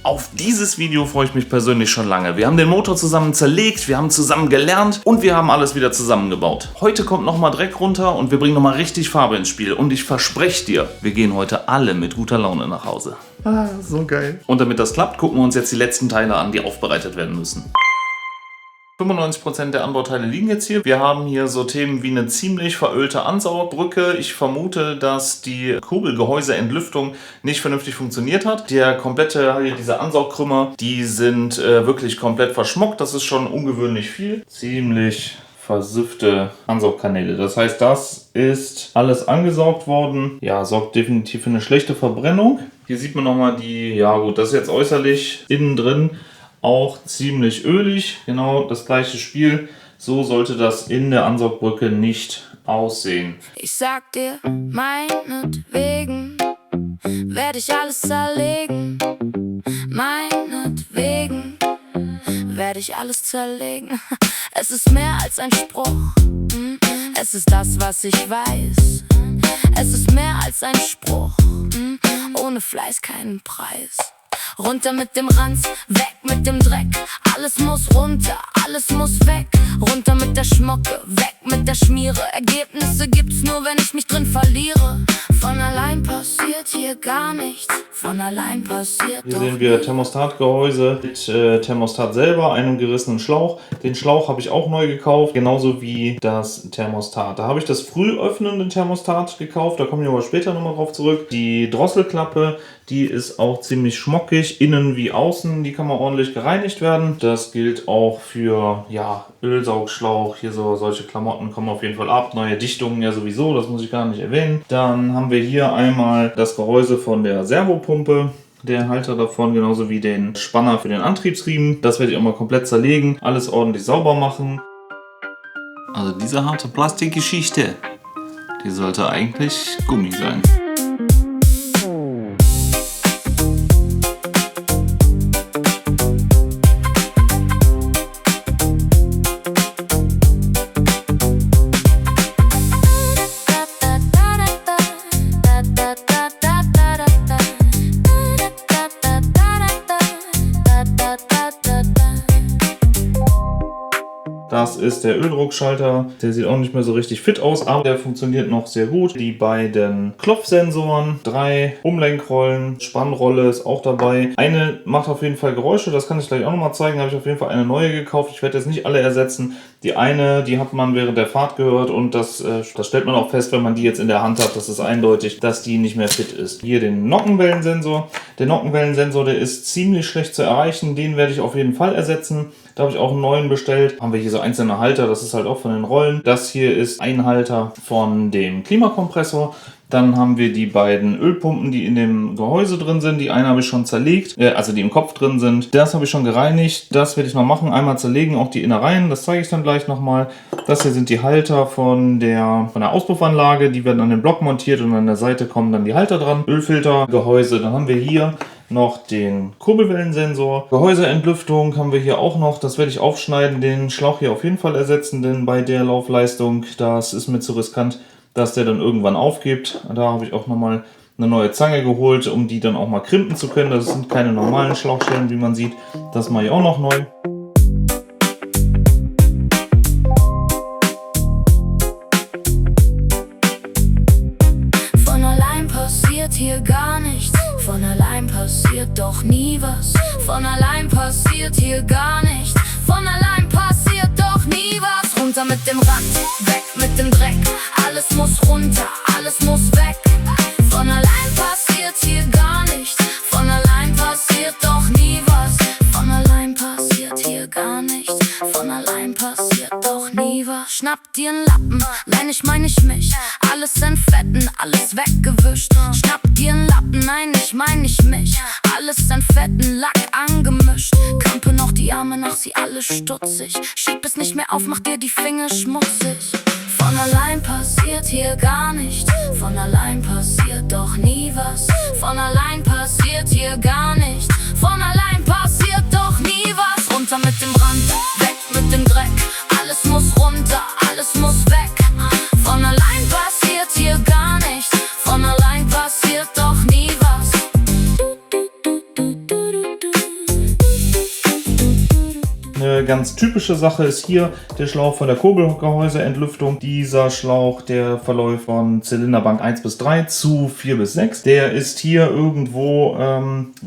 Auf dieses Video freue ich mich persönlich schon lange. Wir haben den Motor zusammen zerlegt, wir haben zusammen gelernt und wir haben alles wieder zusammengebaut. Heute kommt nochmal Dreck runter und wir bringen nochmal richtig Farbe ins Spiel. Und ich verspreche dir, wir gehen heute alle mit guter Laune nach Hause. Ah, so geil. Und damit das klappt, gucken wir uns jetzt die letzten Teile an, die aufbereitet werden müssen. 95% der Anbauteile liegen jetzt hier. Wir haben hier so Themen wie eine ziemlich verölte Ansaugbrücke. Ich vermute, dass die Kurbelgehäuseentlüftung nicht vernünftig funktioniert hat. Der komplette, hier diese Ansaugkrümmer, die sind wirklich komplett verschmockt. Das ist schon ungewöhnlich viel. Ziemlich versiffte Ansaugkanäle. Das heißt, das ist alles angesaugt worden. Ja, sorgt definitiv für eine schlechte Verbrennung. Hier sieht man nochmal die, ja gut, das ist jetzt äußerlich, innen drin auch ziemlich ölig, genau das gleiche Spiel. So sollte das in der Ansaugbrücke nicht aussehen. Ich sag dir, meinetwegen werde ich alles zerlegen. Meinetwegen werde ich alles zerlegen. Es ist mehr als ein Spruch, es ist das, was ich weiß. Es ist mehr als ein Spruch, ohne Fleiß keinen Preis. Runter mit dem Ranz, weg mit dem Dreck. Alles muss runter, alles muss weg. Runter mit der Schmocke, weg mit der Schmiere. Ergebnisse gibt's nur, wenn ich mich drin verliere. Von allein passiert hier gar nichts. Von allein passiert Hier doch sehen wir Thermostatgehäuse mit Thermostat selber, einem gerissenen Schlauch. Den Schlauch habe ich auch neu gekauft, genauso wie das Thermostat. Da habe ich das früh öffnende Thermostat gekauft, da kommen wir aber später nochmal drauf zurück. Die Drosselklappe, die ist auch ziemlich schmockig, innen wie außen, die kann mal ordentlich gereinigt werden. Das gilt auch für ja, Ölsaugschlauch, hier so solche Klamotten kommen auf jeden Fall ab. Neue Dichtungen ja sowieso, das muss ich gar nicht erwähnen. Dann haben wir hier einmal das Gehäuse von der Servopumpe. Der Halter davon, genauso wie den Spanner für den Antriebsriemen. Das werde ich auch mal komplett zerlegen, alles ordentlich sauber machen. Also diese harte Plastikgeschichte, die sollte eigentlich Gummi sein. Das ist der Öldruckschalter, der sieht auch nicht mehr so richtig fit aus, aber der funktioniert noch sehr gut. Die beiden Klopfsensoren, 3 Umlenkrollen, Spannrolle ist auch dabei. Eine macht auf jeden Fall Geräusche, das kann ich gleich auch nochmal zeigen. Da habe ich auf jeden Fall eine neue gekauft. Ich werde jetzt nicht alle ersetzen. Die eine, die hat man während der Fahrt gehört und das stellt man auch fest, wenn man die jetzt in der Hand hat. Das ist eindeutig, dass die nicht mehr fit ist. Hier den Nockenwellensensor. Der Nockenwellensensor, der ist ziemlich schlecht zu erreichen. Den werde ich auf jeden Fall ersetzen. Da habe ich auch einen neuen bestellt. Haben wir hier so einzelne Halter, das ist halt auch von den Rollen. Das hier ist ein Halter von dem Klimakompressor. Dann haben wir die beiden Ölpumpen, die in dem Gehäuse drin sind. Die eine habe ich schon zerlegt, also die im Kopf drin sind. Das habe ich schon gereinigt. Das werde ich noch machen. Einmal zerlegen, auch die Innereien. Das zeige ich dann gleich nochmal. Das hier sind die Halter von der Auspuffanlage. Die werden an den Block montiert und an der Seite kommen dann die Halter dran. Ölfiltergehäuse. Dann haben wir hier noch den Kurbelwellensensor. Gehäuseentlüftung haben wir hier auch noch. Das werde ich aufschneiden. Den Schlauch hier auf jeden Fall ersetzen, denn bei der Laufleistung, das ist mir zu riskant, dass der dann irgendwann aufgibt. Da habe ich auch nochmal eine neue Zange geholt, um die dann auch mal krimpen zu können. Das sind keine normalen Schlauchstellen, wie man sieht. Das mache ich auch noch neu. Von allein passiert hier gar nichts. Von allein passiert doch nie was. Von allein passiert hier gar nichts. Von allein passiert doch nie was. Runter mit dem Rand, weg mit dem Dreck. Alles muss runter, alles muss weg. Von allein passiert hier gar nichts. Von allein passiert doch nie was. Von allein passiert hier gar nichts. Von allein passiert doch nie was. Schnapp dir einen Lappen, nein, ich meine nicht mich. Alles entfetten, alles weggewischt. Schnapp dir einen Lappen, nein, ich meine nicht mich. Alles entfetten, Lack angemischt. Krampe noch die Arme nach, sie alle stutzig. Schieb es nicht mehr auf, mach dir die Finger schmutzig. Von allein passiert hier gar nichts. Von allein passiert doch nie was. Von allein passiert hier gar nichts. Von allein passiert doch nie was. Runter mit dem Rand, weg mit dem Dreck. Alles muss runter, alles muss weg. Von allein passiert hier gar nichts. Von allein passiert doch nie was. Eine ganz typische Sache ist hier der Schlauch von der Kurbelgehäuseentlüftung. Dieser Schlauch, der verläuft von Zylinderbank 1 bis 3 zu 4 bis 6. Der ist hier irgendwo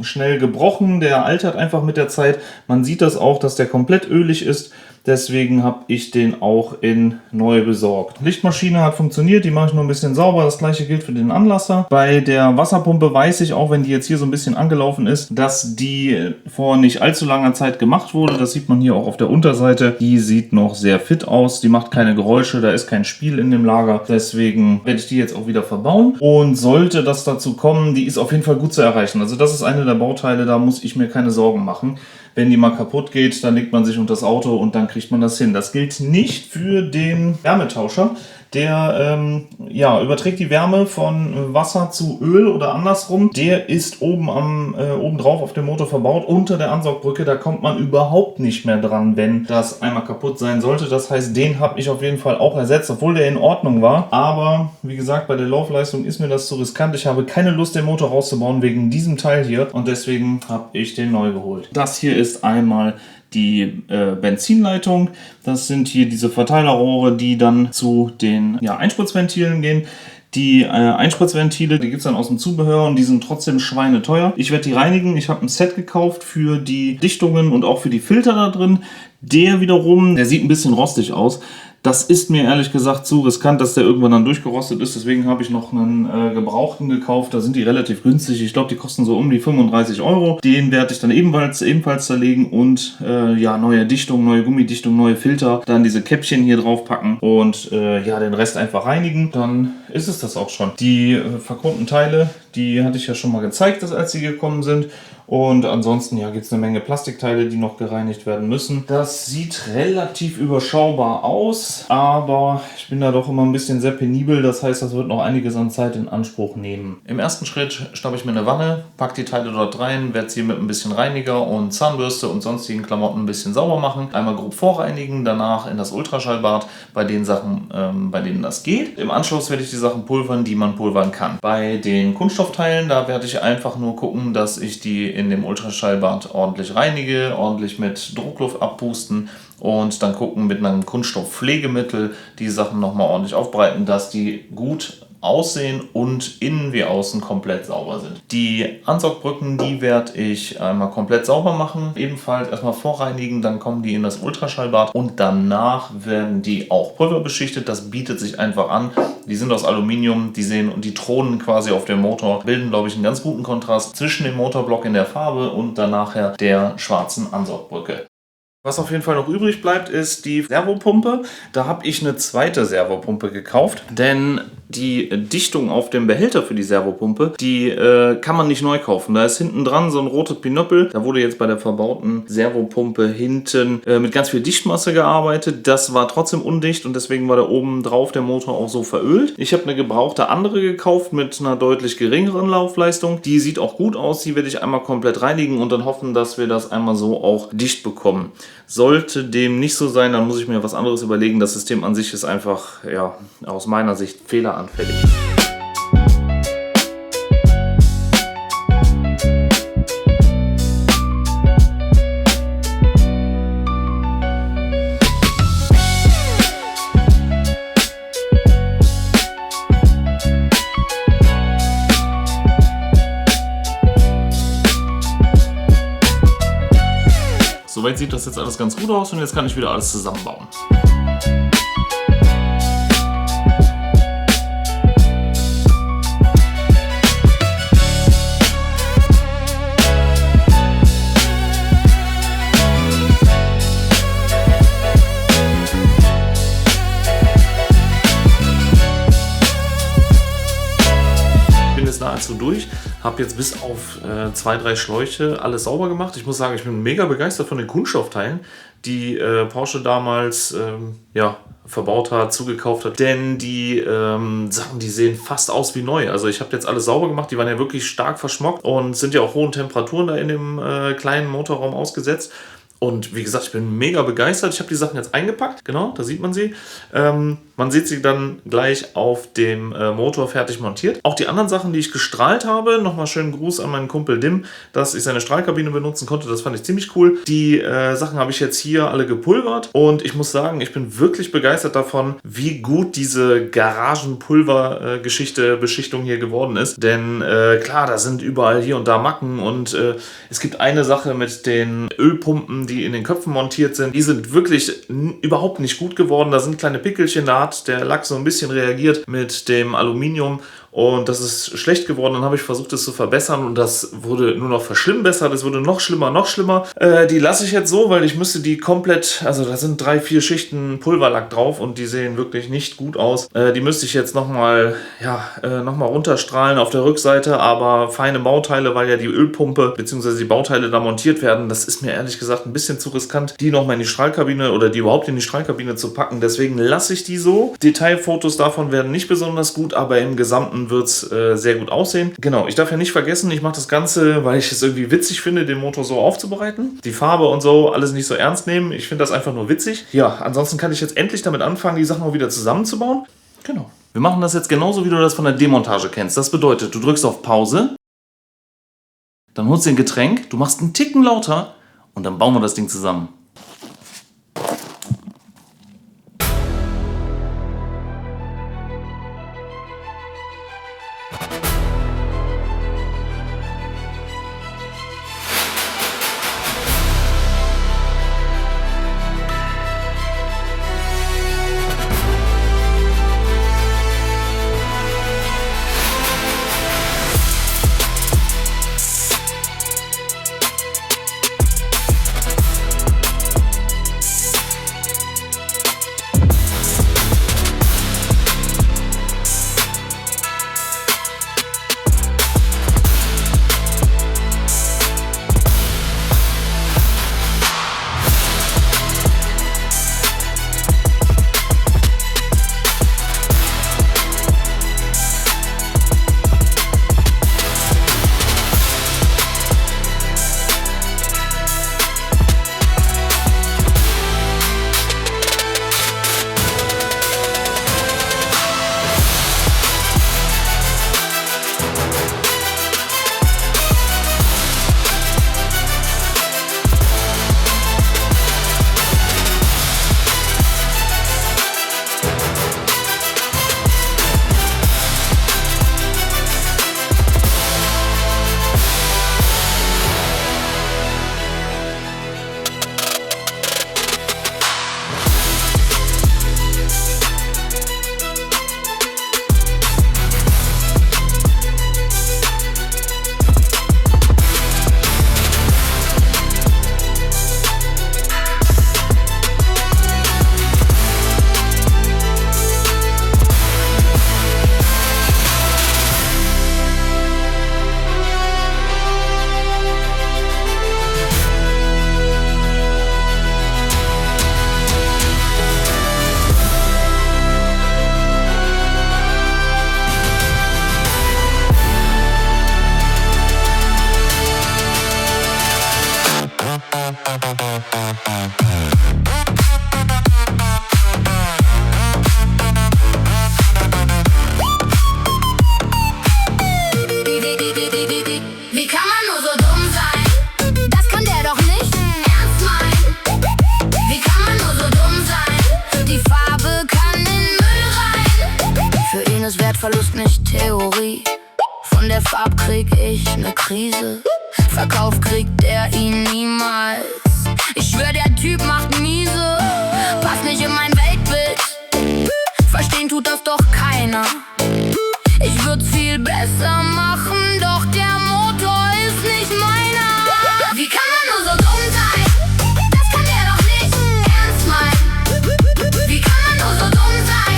schnell gebrochen. Der altert einfach mit der Zeit. Man sieht das auch, dass der komplett ölig ist. Deswegen habe ich den auch in neu besorgt. Lichtmaschine hat funktioniert, die mache ich nur ein bisschen sauber. Das gleiche gilt für den Anlasser. Bei der Wasserpumpe weiß ich, auch wenn die jetzt hier so ein bisschen angelaufen ist, dass die vor nicht allzu langer Zeit gemacht wurde. Das sieht man hier auch auf der Unterseite. Die sieht noch sehr fit aus. Die macht keine Geräusche, da ist kein Spiel in dem Lager. Deswegen werde ich die jetzt auch wieder verbauen. Und sollte das dazu kommen, die ist auf jeden Fall gut zu erreichen. Also das ist eine der Bauteile, da muss ich mir keine Sorgen machen. Wenn die mal kaputt geht, dann legt man sich unter das Auto und dann kriegt man das hin. Das gilt nicht für den Wärmetauscher. Der überträgt die Wärme von Wasser zu Öl oder andersrum. Der ist oben drauf auf dem Motor verbaut, unter der Ansaugbrücke. Da kommt man überhaupt nicht mehr dran, wenn das einmal kaputt sein sollte. Das heißt, den habe ich auf jeden Fall auch ersetzt, obwohl der in Ordnung war. Aber wie gesagt, bei der Laufleistung ist mir das zu riskant. Ich habe keine Lust, den Motor rauszubauen wegen diesem Teil hier. Und deswegen habe ich den neu geholt. Das hier ist einmal die Benzinleitung. Das sind hier diese Verteilerrohre, die dann zu den Einspritzventilen gehen. Die Einspritzventile, die gibt es dann aus dem Zubehör und die sind trotzdem schweineteuer. Ich werde die reinigen. Ich habe ein Set gekauft für die Dichtungen und auch für die Filter da drin. Der wiederum, der sieht ein bisschen rostig aus. Das ist mir ehrlich gesagt zu riskant, dass der irgendwann dann durchgerostet ist. Deswegen habe ich noch einen gebrauchten gekauft. Da sind die relativ günstig. Ich glaube, die kosten so um die 35 €. Den werde ich dann ebenfalls zerlegen und neue Dichtung, neue Gummidichtung, neue Filter. Dann diese Käppchen hier drauf packen und den Rest einfach reinigen. Dann ist es das auch schon. Die verchromten Teile, die hatte ich ja schon mal gezeigt, als sie gekommen sind. Und ansonsten gibt es eine Menge Plastikteile, die noch gereinigt werden müssen. Das sieht relativ überschaubar aus, aber ich bin da doch immer ein bisschen sehr penibel. Das heißt, das wird noch einiges an Zeit in Anspruch nehmen. Im ersten Schritt schnappe ich mir eine Wanne, packe die Teile dort rein, werde sie mit ein bisschen Reiniger und Zahnbürste und sonstigen Klamotten ein bisschen sauber machen. Einmal grob vorreinigen, danach in das Ultraschallbad bei den Sachen, bei denen das geht. Im Anschluss werde ich die Sachen pulvern, die man pulvern kann. Bei den Kunststoffteilen, da werde ich einfach nur gucken, dass ich die in dem Ultraschallbad ordentlich reinige, ordentlich mit Druckluft abpusten und dann gucken mit einem Kunststoffpflegemittel die Sachen nochmal ordentlich aufbereiten, dass die gut aussehen und innen wie außen komplett sauber sind. Die Ansaugbrücken, die werde ich einmal komplett sauber machen, ebenfalls erstmal vorreinigen, dann kommen die in das Ultraschallbad und danach werden die auch pulverbeschichtet. Das bietet sich einfach an. Die sind aus Aluminium, die thronen quasi auf dem Motor, bilden, glaube ich, einen ganz guten Kontrast zwischen dem Motorblock in der Farbe und dann nachher der schwarzen Ansaugbrücke. Was auf jeden Fall noch übrig bleibt, ist die Servopumpe. Da habe ich eine zweite Servopumpe gekauft, denn die Dichtung auf dem Behälter für die Servopumpe, die kann man nicht neu kaufen. Da ist hinten dran so ein rotes Pinöppel. Da wurde jetzt bei der verbauten Servopumpe hinten mit ganz viel Dichtmasse gearbeitet. Das war trotzdem undicht und deswegen war da oben drauf der Motor auch so verölt. Ich habe eine gebrauchte andere gekauft mit einer deutlich geringeren Laufleistung. Die sieht auch gut aus. Die werde ich einmal komplett reinigen und dann hoffen, dass wir das einmal so auch dicht bekommen. Sollte dem nicht so sein, dann muss ich mir was anderes überlegen. Das System an sich ist einfach, aus meiner Sicht fehleranfällig. Soweit sieht das jetzt alles ganz gut aus und jetzt kann ich wieder alles zusammenbauen. Nahezu durch, habe jetzt bis auf 2-3 Schläuche alles sauber gemacht. Ich muss sagen, ich bin mega begeistert von den Kunststoffteilen, die Porsche damals verbaut hat, zugekauft hat, denn die Sachen, die sehen fast aus wie neu. Also ich habe jetzt alles sauber gemacht, die waren ja wirklich stark verschmockt und sind ja auch hohen Temperaturen da in dem kleinen Motorraum ausgesetzt. Und wie gesagt, ich bin mega begeistert. Ich habe die Sachen jetzt eingepackt. Genau, da sieht man sie. Man Man sieht sie dann gleich auf dem Motor fertig montiert. Auch die anderen Sachen, die ich gestrahlt habe, nochmal schönen Gruß an meinen Kumpel Dim, dass ich seine Strahlkabine benutzen konnte. Das fand ich ziemlich cool. Die Sachen habe ich jetzt hier alle gepulvert und ich muss sagen, ich bin wirklich begeistert davon, wie gut diese Garagenpulver-Beschichtung hier geworden ist. Denn klar, da sind überall hier und da Macken und es gibt eine Sache mit den Ölpumpen, die in den Köpfen montiert sind. Die sind wirklich überhaupt nicht gut geworden. Da sind kleine Pickelchen, da hat der Lack so ein bisschen reagiert mit dem Aluminium. Und das ist schlecht geworden. Dann habe ich versucht, es zu verbessern und das wurde nur noch verschlimmbessert. Es wurde noch schlimmer, noch schlimmer. Die lasse ich jetzt so, weil ich müsste die komplett, also da sind 3-4 Schichten Pulverlack drauf und die sehen wirklich nicht gut aus. Die müsste ich jetzt nochmal runterstrahlen auf der Rückseite, aber feine Bauteile, weil ja die Ölpumpe bzw. die Bauteile da montiert werden, das ist mir ehrlich gesagt ein bisschen zu riskant, die nochmal in die Strahlkabine oder die überhaupt in die Strahlkabine zu packen. Deswegen lasse ich die so. Detailfotos davon werden nicht besonders gut, aber im Gesamten wird es sehr gut aussehen. Genau, ich darf ja nicht vergessen, ich mache das Ganze, weil ich es irgendwie witzig finde, den Motor so aufzubereiten. Die Farbe und so, alles nicht so ernst nehmen. Ich finde das einfach nur witzig. Ja, ansonsten kann ich jetzt endlich damit anfangen, die Sachen auch wieder zusammenzubauen. Genau. Wir machen das jetzt genauso, wie du das von der Demontage kennst. Das bedeutet, du drückst auf Pause, dann holst du ein Getränk, du machst einen Ticken lauter und dann bauen wir das Ding zusammen. Wertverlust nicht Theorie. Von der Farb krieg ich ne Krise. Verkauf kriegt er ihn niemals. Ich schwör, der Typ macht miese. Passt nicht in mein Weltbild. Verstehen tut das doch keiner. Ich würd's viel besser machen, doch der Motor ist nicht meiner. Wie kann man nur so dumm sein? Das kann der doch nicht ernst meinen. Wie kann man nur so dumm sein?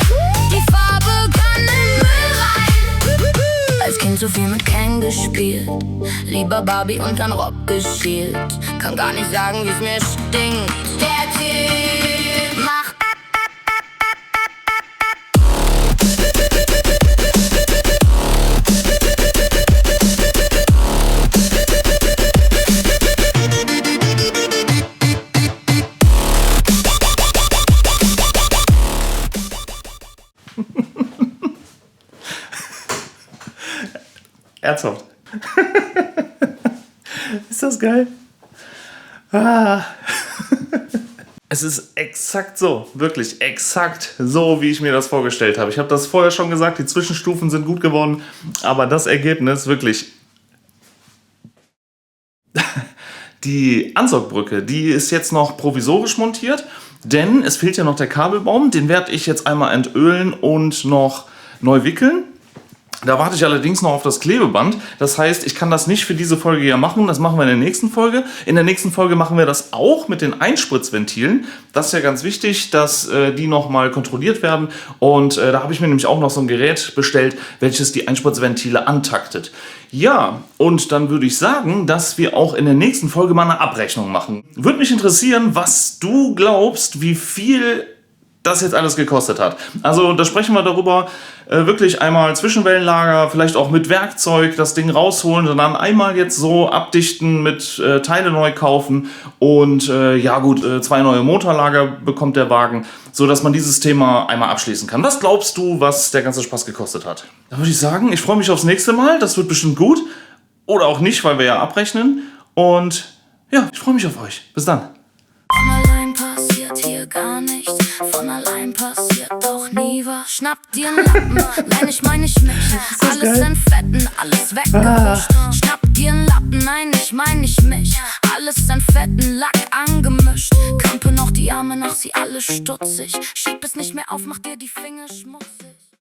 Die Farbe kann in Müll rein. Als Kind so viel mit Ken gespielt, lieber Barbie und dann Rock geschielt. Kann gar nicht sagen, wie's mir stinkt. Der Typ macht Ernsthaft. Ist das geil? Ah. Es ist exakt so, wirklich exakt so, wie ich mir das vorgestellt habe. Ich habe das vorher schon gesagt, die Zwischenstufen sind gut geworden, aber das Ergebnis wirklich... Die Ansaugbrücke, die ist jetzt noch provisorisch montiert, denn es fehlt ja noch der Kabelbaum. Den werde ich jetzt einmal entölen und noch neu wickeln. Da warte ich allerdings noch auf das Klebeband. Das heißt, ich kann das nicht für diese Folge ja machen. Das machen wir in der nächsten Folge. In der nächsten Folge machen wir das auch mit den Einspritzventilen. Das ist ja ganz wichtig, dass die nochmal kontrolliert werden. Und da habe ich mir nämlich auch noch so ein Gerät bestellt, welches die Einspritzventile antaktet. Ja, und dann würde ich sagen, dass wir auch in der nächsten Folge mal eine Abrechnung machen. Würde mich interessieren, was du glaubst, wie viel das jetzt alles gekostet hat. Also da sprechen wir darüber, wirklich einmal Zwischenwellenlager, vielleicht auch mit Werkzeug das Ding rausholen und dann einmal jetzt so abdichten, mit Teile neu kaufen und ja gut, 2 neue Motorlager bekommt der Wagen, so dass man dieses Thema einmal abschließen kann. Was glaubst du, was der ganze Spaß gekostet hat? Da würde ich sagen, ich freue mich aufs nächste Mal, das wird bestimmt gut oder auch nicht, weil wir ja abrechnen und ja, ich freue mich auf euch. Bis dann. Von allein passiert hier gar nichts. Von allein passiert doch nie was. Schnapp dir einen Lappen, nein, ich mein nicht mich. Alles in Fetten, alles weggewischt. Schnapp dir einen Lappen, nein, ich mein nicht mich. Alles in fetten Lack angemischt. Krempe noch die Arme nach, sie alle stutzig. Schieb es nicht mehr auf, mach dir die Finger schmutzig.